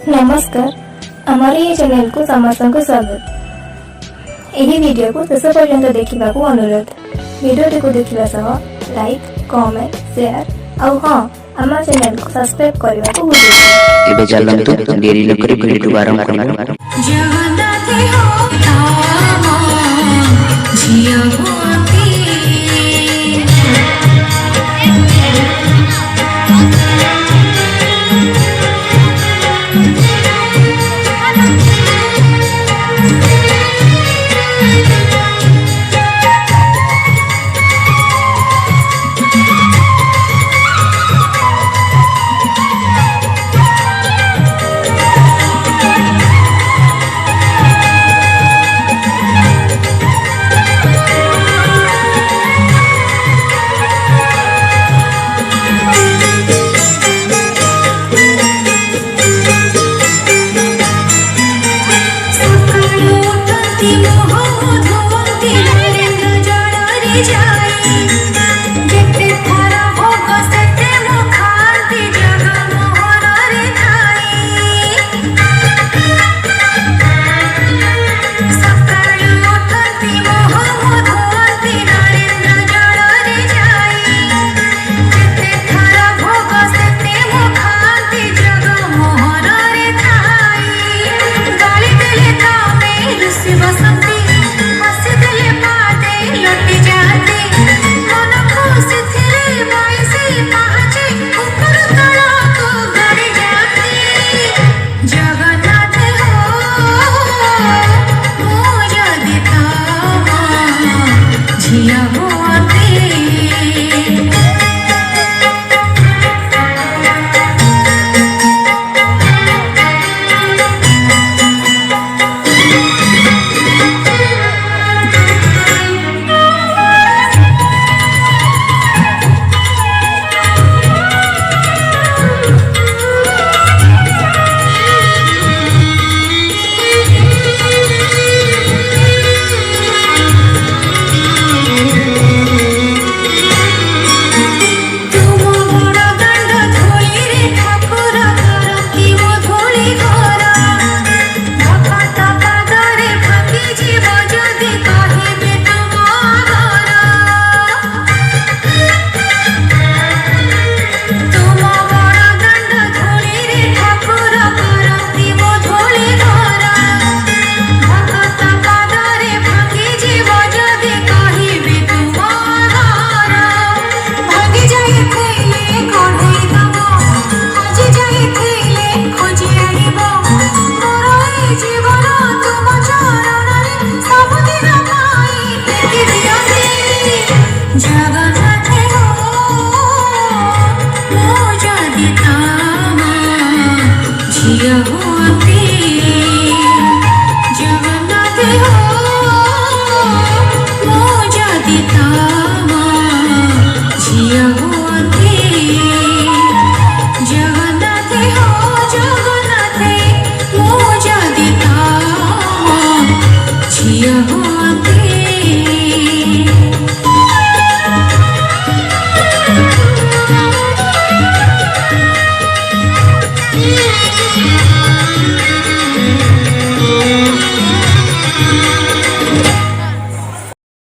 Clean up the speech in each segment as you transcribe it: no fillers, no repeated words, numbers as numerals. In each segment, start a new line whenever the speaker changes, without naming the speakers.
नमस्कार हमारे ये चैनल को समस्त को स्वागत। यही वीडियो को शेष पर्यंत देखा अनुरोध। वीडियो को देखा सह लाइक कमेंट शेयर और हाँ आम चैनल को सब्सक्राइब करने को भूलि।
एबे चलंतु देरी न करी वीडियो को आरंभ करबा।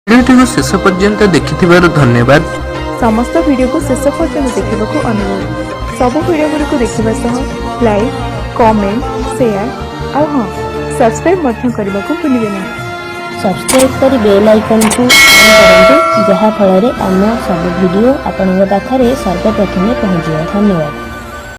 वीडियो शेष पर्यंत देखि धन्यवाद।
समस्त वीडियो को शेष पर्यंत देखा अनुरोध। सब वीडियो गुड़िक देखा लाइक कमेंट शेयर और हाँ सब्सक्राइब करने को भूलिए ना।
सब्सक्राइब कर बेल आइकन को ऑन करंतु जहाँ फल आम सब वीडियो आपन पाखरे सर्वप्रथमे पहुँच। धन्यवाद।